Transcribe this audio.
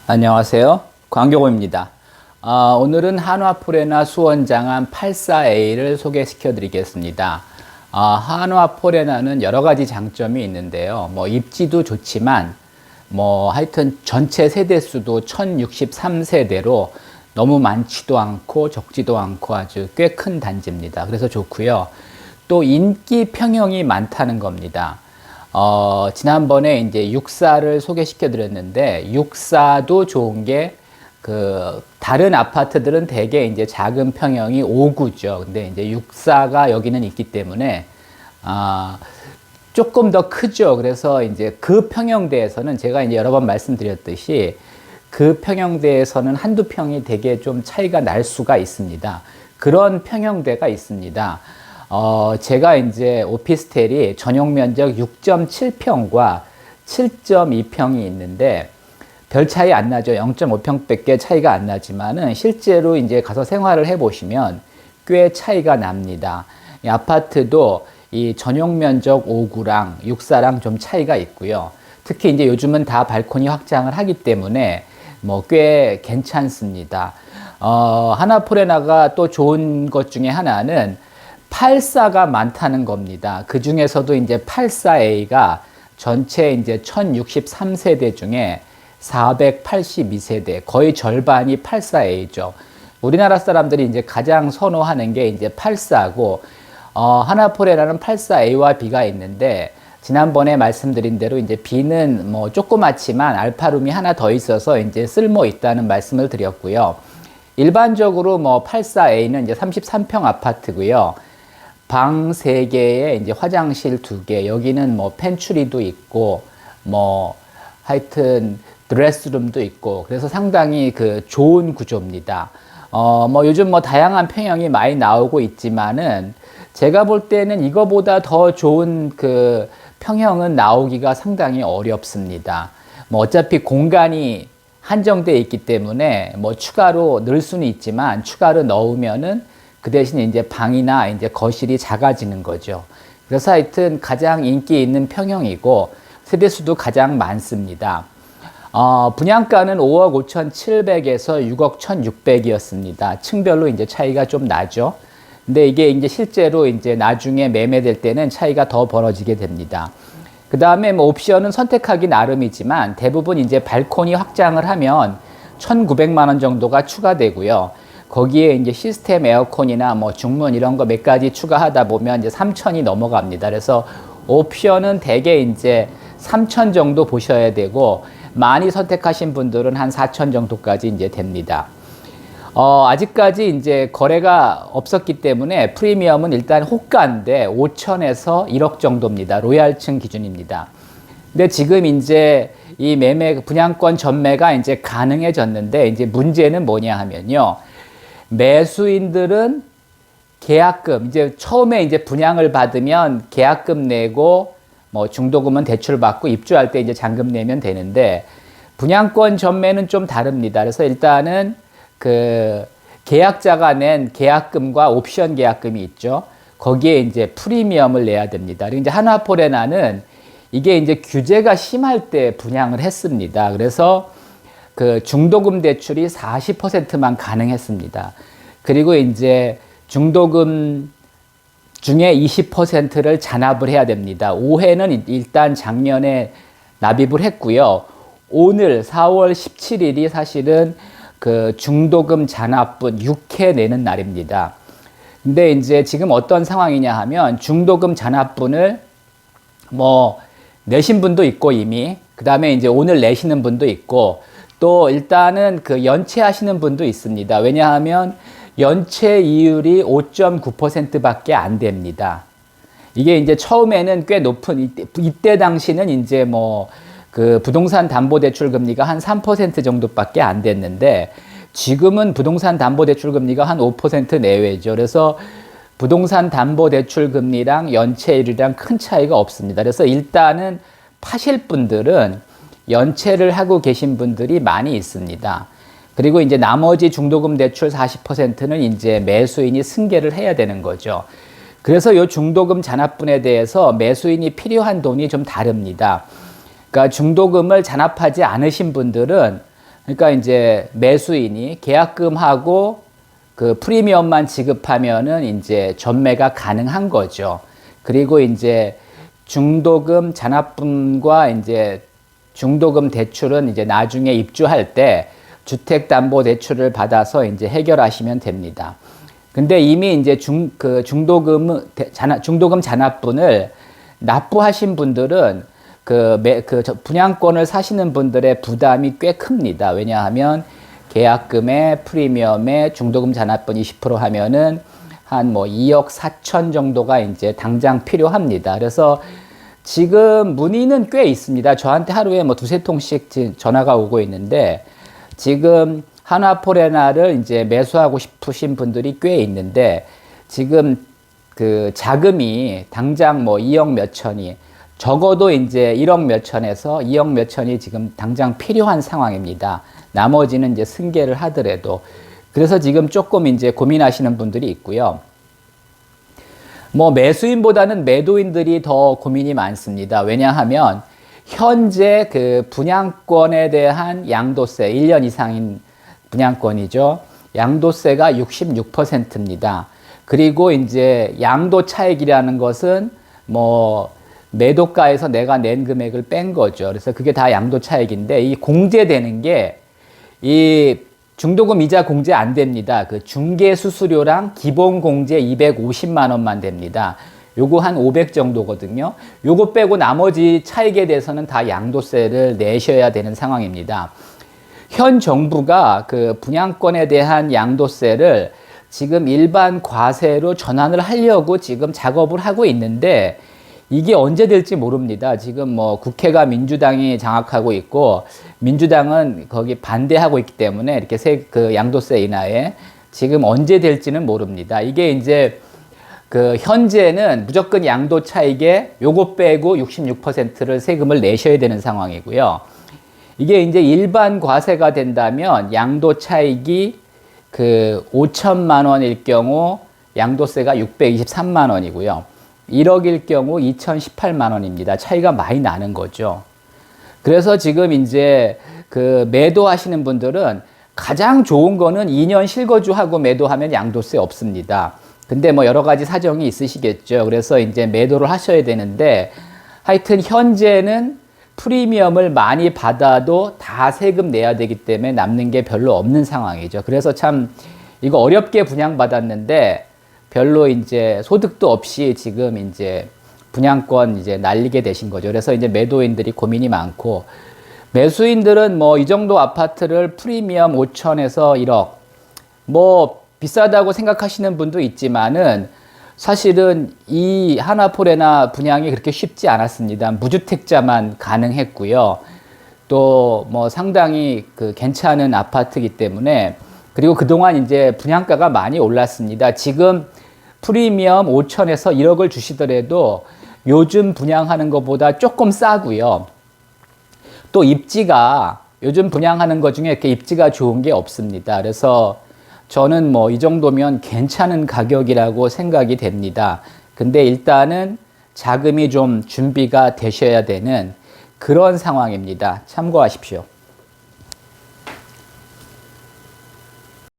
안녕하세요. 광경호입니다. 오늘은 한화포레나 수원장암 84A를 소개시켜 드리겠습니다. 한화포레나는 여러 가지 장점이 있는데요. 입지도 좋지만, 하여튼 전체 세대수도 1063세대로 너무 많지도 않고 적지도 않고 아주 꽤 큰 단지입니다. 그래서 좋고요. 또 인기 평형이 많다는 겁니다. 지난번에 이제 64를 소개시켜 드렸는데, 64도 좋은 게, 다른 아파트들은 대개 이제 작은 평형이 5구죠. 근데 이제 64가 여기는 있기 때문에, 조금 더 크죠. 그래서 이제 그 평형대에서는 제가 이제 여러 번 말씀드렸듯이, 그 평형대에서는 한두 평이 되게 좀 차이가 날 수가 있습니다. 그런 평형대가 있습니다. 제가 이제 오피스텔이 전용 면적 6.7평과 7.2평이 있는데 별 차이 안 나죠. 0.5평밖에 차이가 안 나지만은 실제로 이제 가서 생활을 해 보시면 꽤 차이가 납니다. 이 아파트도 이 전용 면적 5구랑 64랑 좀 차이가 있고요. 특히 이제 요즘은 다 발코니 확장을 하기 때문에 꽤 괜찮습니다. 하나포레나가 또 좋은 것 중에 하나는 84가 많다는 겁니다. 그 중에서도 이제 84A가 전체 이제 1063세대 중에 482세대, 거의 절반이 84A죠. 우리나라 사람들이 이제 가장 선호하는 게 이제 84고, 하나포레라는 84A와 B가 있는데, 지난번에 말씀드린 대로 이제 B는 조그맣지만 알파룸이 하나 더 있어서 이제 쓸모 있다는 말씀을 드렸고요. 일반적으로 84A는 이제 33평 아파트고요. 방 3개에 이제 화장실 2개, 여기는 펜츄리도 있고, 하여튼 드레스룸도 있고, 그래서 상당히 좋은 구조입니다. 요즘 다양한 평형이 많이 나오고 있지만은, 제가 볼 때는 이거보다 더 좋은 평형은 나오기가 상당히 어렵습니다. 어차피 공간이 한정되어 있기 때문에 추가로 넣을 수는 있지만, 추가로 넣으면은 그 대신 이제 방이나 이제 거실이 작아지는 거죠. 그래서 하여튼 가장 인기 있는 평형이고 세대수도 가장 많습니다. 분양가는 5억 5,700에서 6억 1,600이었습니다. 층별로 이제 차이가 좀 나죠. 근데 이게 이제 실제로 이제 나중에 매매될 때는 차이가 더 벌어지게 됩니다. 그 다음에 옵션은 선택하기 나름이지만 대부분 이제 발코니 확장을 하면 1,900만 원 정도가 추가되고요. 거기에 이제 시스템 에어컨이나 중문 이런 거 몇 가지 추가하다 보면 이제 3,000이 넘어갑니다. 그래서 옵션은 대개 이제 3,000 정도 보셔야 되고, 많이 선택하신 분들은 한 4,000 정도까지 이제 됩니다. 아직까지 이제 거래가 없었기 때문에 프리미엄은 일단 호가인데 5,000에서 1억 정도입니다. 로얄층 기준입니다. 근데 지금 이제 이 분양권 전매가 이제 가능해졌는데, 이제 문제는 뭐냐 하면요. 매수인들은 계약금, 이제 처음에 이제 분양을 받으면 계약금 내고 중도금은 대출 받고 입주할 때 이제 잔금 내면 되는데, 분양권 전매는 좀 다릅니다. 그래서 일단은 계약자가 낸 계약금과 옵션 계약금이 있죠. 거기에 이제 프리미엄을 내야 됩니다. 그리고 이제 한화포레나는 이게 이제 규제가 심할 때 분양을 했습니다. 그래서 중도금 대출이 40%만 가능했습니다. 그리고 이제 중도금 중에 20%를 잔압을 해야 됩니다. 5회는 일단 작년에 납입을 했고요. 오늘 4월 17일이 사실은 중도금 잔압분 6회 내는 날입니다. 근데 이제 지금 어떤 상황이냐 하면 중도금 잔압분을 내신 분도 있고 이미, 그 다음에 이제 오늘 내시는 분도 있고, 또 일단은 연체하시는 분도 있습니다. 왜냐하면 연체 이율이 5.9%밖에 안 됩니다. 이게 이제 처음에는 꽤 높은, 이때 당시는 이제 부동산 담보대출 금리가 한 3% 정도밖에 안 됐는데, 지금은 부동산 담보대출 금리가 한 5% 내외죠. 그래서 부동산 담보대출 금리랑 연체율이랑 큰 차이가 없습니다. 그래서 일단은 파실 분들은 연체를 하고 계신 분들이 많이 있습니다. 그리고 이제 나머지 중도금 대출 40%는 이제 매수인이 승계를 해야 되는 거죠. 그래서 이 중도금 잔압분에 대해서 매수인이 필요한 돈이 좀 다릅니다. 그러니까 중도금을 잔압하지 않으신 분들은, 그러니까 이제 매수인이 계약금하고 그 프리미엄만 지급하면은 이제 전매가 가능한 거죠. 그리고 이제 중도금 잔압분과 이제 중도금 대출은 이제 나중에 입주할 때 주택담보대출을 받아서 이제 해결하시면 됩니다. 근데 이미 이제 중도금 잔압분을 납부하신 분들은 분양권을 사시는 분들의 부담이 꽤 큽니다. 왜냐하면 계약금에 프리미엄에 중도금 잔압분 20% 하면은 한 뭐 2억 4천 정도가 이제 당장 필요합니다. 그래서 지금 문의는 꽤 있습니다. 저한테 하루에 뭐 두세 통씩 전화가 오고 있는데, 지금 하나포레나를 이제 매수하고 싶으신 분들이 꽤 있는데, 지금 그 자금이 당장 뭐 2억 몇 천이, 적어도 이제 1억 몇 천에서 2억 몇 천이 지금 당장 필요한 상황입니다. 나머지는 이제 승계를 하더라도. 그래서 지금 조금 이제 고민하시는 분들이 있고요. 뭐 매수인보다는 매도인들이 더 고민이 많습니다. 왜냐하면 현재 그 분양권에 대한 양도세, 1년 이상인 분양권이죠. 양도세가 66%입니다. 그리고 이제 양도 차익이라는 것은 뭐 매도가에서 내가 낸 금액을 뺀 거죠. 그래서 그게 다 양도 차익인데, 이 공제되는 게 이 중도금 이자 공제 안 됩니다. 그 중개 수수료랑 기본 공제 250만 원만 됩니다. 요거 한 500 정도거든요. 요거 빼고 나머지 차익에 대해서는 다 양도세를 내셔야 되는 상황입니다. 현 정부가 그 분양권에 대한 양도세를 지금 일반 과세로 전환을 하려고 지금 작업을 하고 있는데, 이게 언제 될지 모릅니다. 지금 뭐 국회가 민주당이 장악하고 있고, 민주당은 거기 반대하고 있기 때문에 이렇게 그 양도세 인하에 지금 언제 될지는 모릅니다. 이게 이제 그 현재는 무조건 양도 차익에 요거 빼고 66%를 세금을 내셔야 되는 상황이고요. 이게 이제 일반 과세가 된다면 양도 차익이 그 5천만 원일 경우 양도세가 623만 원이고요. 1억일 경우 2018만 원입니다. 차이가 많이 나는 거죠. 그래서 지금 이제 그 매도하시는 분들은 가장 좋은 거는 2년 실거주하고 매도하면 양도세 없습니다. 근데 뭐 여러 가지 사정이 있으시겠죠. 그래서 이제 매도를 하셔야 되는데, 하여튼 현재는 프리미엄을 많이 받아도 다 세금 내야 되기 때문에 남는 게 별로 없는 상황이죠. 그래서 참 이거 어렵게 분양받았는데 별로 이제 소득도 없이 지금 이제 분양권 이제 날리게 되신 거죠. 그래서 이제 매도인들이 고민이 많고, 매수인들은 뭐 이 정도 아파트를 프리미엄 5천에서 1억, 뭐 비싸다고 생각하시는 분도 있지만은 사실은 이 하나포레나 분양이 그렇게 쉽지 않았습니다. 무주택자만 가능했고요. 또 뭐 상당히 그 괜찮은 아파트이기 때문에, 그리고 그동안 이제 분양가가 많이 올랐습니다. 지금 프리미엄 5천에서 1억을 주시더라도 요즘 분양하는 것보다 조금 싸고요. 또 입지가 요즘 분양하는 것 중에 이렇게 입지가 좋은 게 없습니다. 그래서 저는 뭐 이 정도면 괜찮은 가격이라고 생각이 됩니다. 근데 일단은 자금이 좀 준비가 되셔야 되는 그런 상황입니다. 참고하십시오.